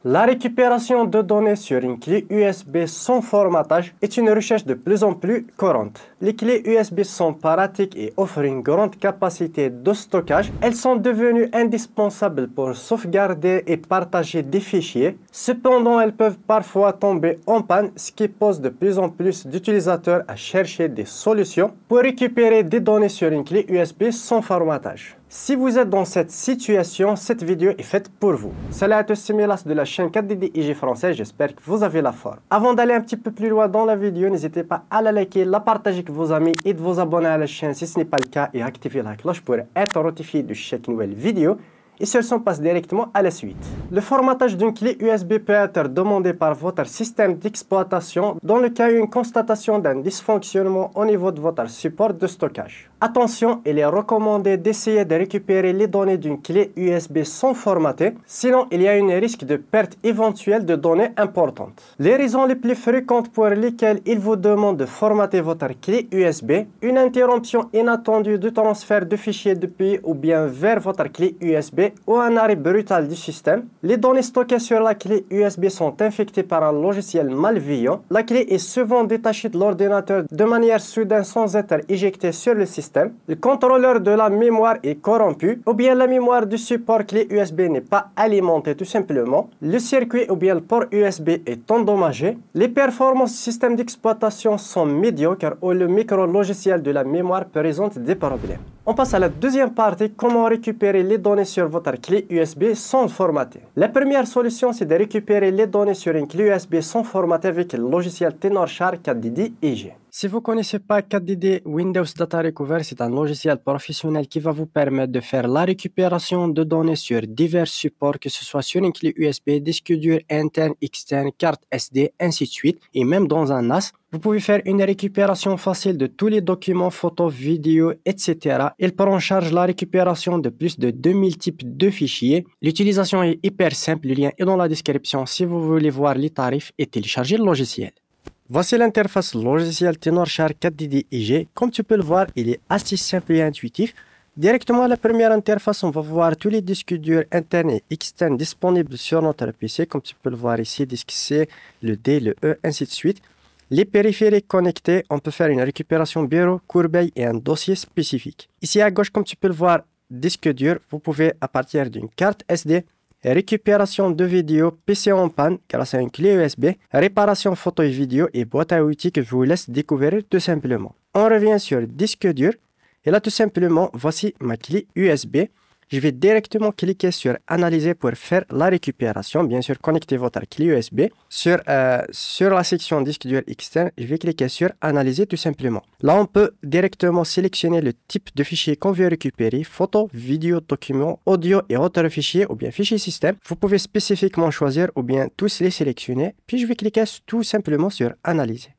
La récupération de données sur une clé USB sans formatage est une recherche de plus en plus courante. Les clés USB sont pratiques et offrent une grande capacité de stockage. Elles sont devenues indispensables pour sauvegarder et partager des fichiers. Cependant, elles peuvent parfois tomber en panne, ce qui pose de plus en plus d'utilisateurs à chercher des solutions pour récupérer des données sur une clé USB sans formatage. Si vous êtes dans cette situation, cette vidéo est faite pour vous. Salut à tous, c'est Milas de la chaîne 4DDIG français, j'espère que vous avez la forme. Avant d'aller un petit peu plus loin dans la vidéo, n'hésitez pas à la liker, la partager avec vos amis et de vous abonner à la chaîne si ce n'est pas le cas et activer la cloche pour être notifié de chaque nouvelle vidéo. Et sur ce, on passe directement à la suite. Le formatage d'une clé USB peut être demandé par votre système d'exploitation dans le cas où une constatation d'un dysfonctionnement au niveau de votre support de stockage. Attention, il est recommandé d'essayer de récupérer les données d'une clé USB sans formater, sinon il y a un risque de perte éventuelle de données importantes. Les raisons les plus fréquentes pour lesquelles il vous demande de formater votre clé USB, une interruption inattendue de transfert de fichiers depuis ou bien vers votre clé USB ou un arrêt brutal du système. Les données stockées sur la clé USB sont infectées par un logiciel malveillant. La clé est souvent détachée de l'ordinateur de manière soudaine sans être éjectée sur le système. Le contrôleur de la mémoire est corrompu ou bien la mémoire du support clé USB n'est pas alimentée tout simplement. Le circuit ou bien le port USB est endommagé. Les performances du système d'exploitation sont médiocres ou le micro-logiciel de la mémoire présente des problèmes. On passe à la deuxième partie, comment récupérer les données sur votre clé USB sans formater. La première solution, c'est de récupérer les données sur une clé USB sans formater avec le logiciel Tenorshare 4DDIG. Si vous ne connaissez pas 4DD Windows Data Recovery, c'est un logiciel professionnel qui va vous permettre de faire la récupération de données sur divers supports, que ce soit sur une clé USB, disque dur interne, externe, carte SD, ainsi de suite, et même dans un NAS. Vous pouvez faire une récupération facile de tous les documents, photos, vidéos, etc. Il prend en charge la récupération de plus de 2000 types de fichiers. L'utilisation est hyper simple, le lien est dans la description si vous voulez voir les tarifs et télécharger le logiciel. Voici l'interface logiciel Tenorshare 4DDIG. Comme tu peux le voir, il est assez simple et intuitif. Directement à la première interface, on va voir tous les disques durs internes et externes disponibles sur notre PC. Comme tu peux le voir ici, disque C, le D, le E, ainsi de suite. Les périphériques connectés, on peut faire une récupération bureau, corbeille et un dossier spécifique. Ici à gauche, comme tu peux le voir, disque dur, vous pouvez à partir d'une carte SD, récupération de vidéos, PC en panne grâce à une clé USB, réparation photo et vidéo et boîte à outils que je vous laisse découvrir tout simplement. On revient sur disque dur et là tout simplement, voici ma clé USB. Je vais directement cliquer sur analyser pour faire la récupération. Bien sûr, connectez votre clé USB. Sur la section disque dur externe, je vais cliquer sur analyser tout simplement. Là, on peut directement sélectionner le type de fichier qu'on veut récupérer. Photo, vidéo, document, audio et autres fichiers ou bien fichier système. Vous pouvez spécifiquement choisir ou bien tous les sélectionner. Puis je vais cliquer tout simplement sur analyser.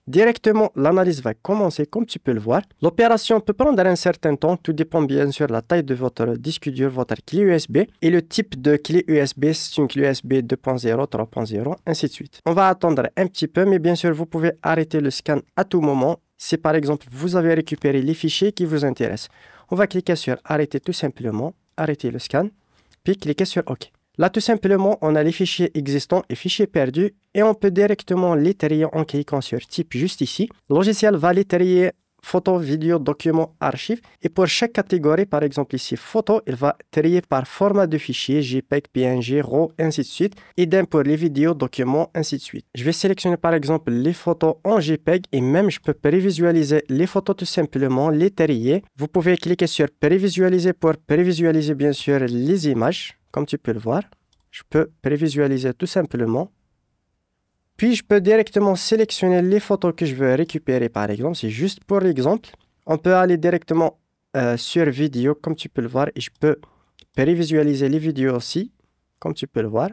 Directement, l'analyse va commencer comme tu peux le voir. L'opération peut prendre un certain temps, tout dépend bien sûr de la taille de votre disque dur, votre clé USB et le type de clé USB, c'est une clé USB 2.0, 3.0, ainsi de suite. On va attendre un petit peu, mais bien sûr vous pouvez arrêter le scan à tout moment si par exemple vous avez récupéré les fichiers qui vous intéressent. On va cliquer sur arrêter tout simplement, arrêter le scan, puis cliquer sur OK. Là, tout simplement, on a les fichiers existants et fichiers perdus et on peut directement les trier en cliquant sur type juste ici. Le logiciel va les trier photo, vidéo, document, archives et pour chaque catégorie, par exemple ici photo, il va trier par format de fichier, JPEG, PNG, RAW, ainsi de suite. Idem pour les vidéos, documents, ainsi de suite. Je vais sélectionner par exemple les photos en JPEG et même je peux prévisualiser les photos tout simplement, les trier. Vous pouvez cliquer sur prévisualiser pour prévisualiser bien sûr les images. Comme tu peux le voir, je peux prévisualiser tout simplement. Puis, je peux directement sélectionner les photos que je veux récupérer, par exemple. C'est juste pour l'exemple. On peut aller directement sur vidéo, comme tu peux le voir. Et je peux prévisualiser les vidéos aussi, comme tu peux le voir.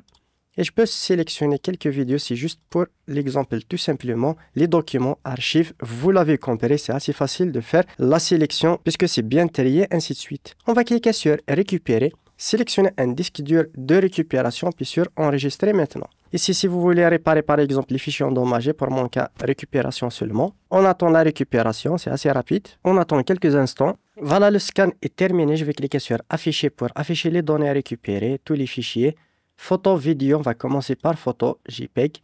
Et je peux sélectionner quelques vidéos. C'est juste pour l'exemple, tout simplement. Les documents, archives, vous l'avez compris. C'est assez facile de faire la sélection puisque c'est bien trié, ainsi de suite. On va cliquer sur récupérer. Sélectionnez un disque dur de récupération, puis sur enregistrer maintenant. Ici, si vous voulez réparer par exemple les fichiers endommagés, pour mon cas, récupération seulement. On attend la récupération, c'est assez rapide. On attend quelques instants. Voilà, le scan est terminé. Je vais cliquer sur afficher pour afficher les données à récupérer, tous les fichiers. Photo, vidéo, on va commencer par photo, JPEG.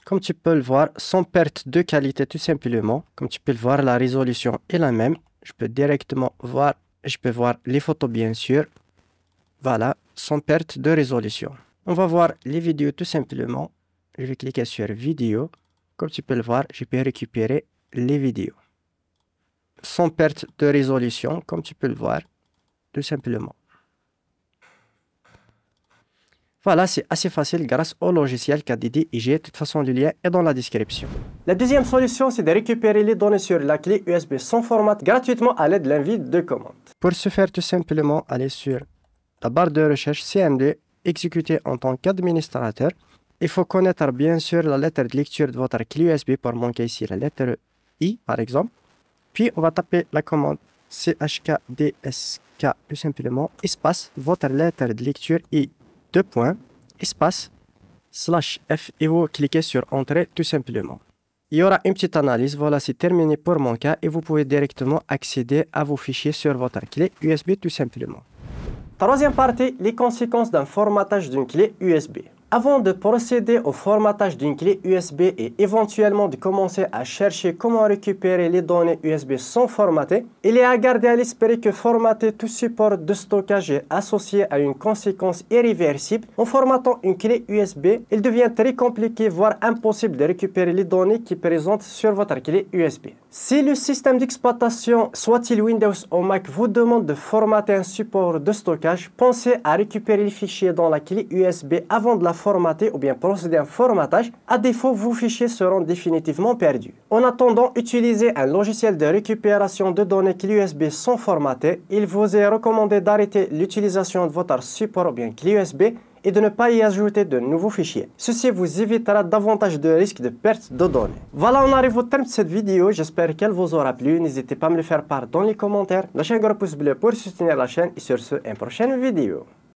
Comme tu peux le voir, sans perte de qualité tout simplement. Comme tu peux le voir, la résolution est la même. Je peux directement voir, je peux voir les photos bien sûr. Voilà, sans perte de résolution. On va voir les vidéos tout simplement. Je vais cliquer sur vidéo. Comme tu peux le voir, je peux récupérer les vidéos. Sans perte de résolution, comme tu peux le voir, tout simplement. Voilà, c'est assez facile grâce au logiciel KDD IG. De toute façon, le lien est dans la description. La deuxième solution, c'est de récupérer les données sur la clé USB sans format gratuitement à l'aide de l'invite de commande. Pour ce faire, tout simplement, allez sur la barre de recherche CMD, exécuter en tant qu'administrateur. Il faut connaître bien sûr la lettre de lecture de votre clé USB pour manquer ici la lettre I, par exemple. Puis, on va taper la commande CHKDSK, tout simplement, espace, votre lettre de lecture I. Deux points, espace, /F et vous cliquez sur Entrée tout simplement. Il y aura une petite analyse, voilà c'est terminé pour mon cas et vous pouvez directement accéder à vos fichiers sur votre clé USB tout simplement. Troisième partie, les conséquences d'un formatage d'une clé USB. Avant de procéder au formatage d'une clé USB et éventuellement de commencer à chercher comment récupérer les données USB sans formater, il est à garder à l'esprit que formater tout support de stockage est associé à une conséquence irréversible. En formatant une clé USB, il devient très compliqué voire impossible de récupérer les données qui présentent sur votre clé USB. Si le système d'exploitation, soit-il Windows ou Mac, vous demande de formater un support de stockage, pensez à récupérer les fichiers dans la clé USB avant de la formater ou bien procéder à un formatage. À défaut, vos fichiers seront définitivement perdus. En attendant, utilisez un logiciel de récupération de données clé USB sans formater. Il vous est recommandé d'arrêter l'utilisation de votre support ou bien clé USB et de ne pas y ajouter de nouveaux fichiers. Ceci vous évitera davantage de risques de perte de données. Voilà, on arrive au terme de cette vidéo. J'espère qu'elle vous aura plu. N'hésitez pas à me le faire part dans les commentaires. Lâchez un gros pouce bleu pour soutenir la chaîne et sur ce, à une prochaine vidéo.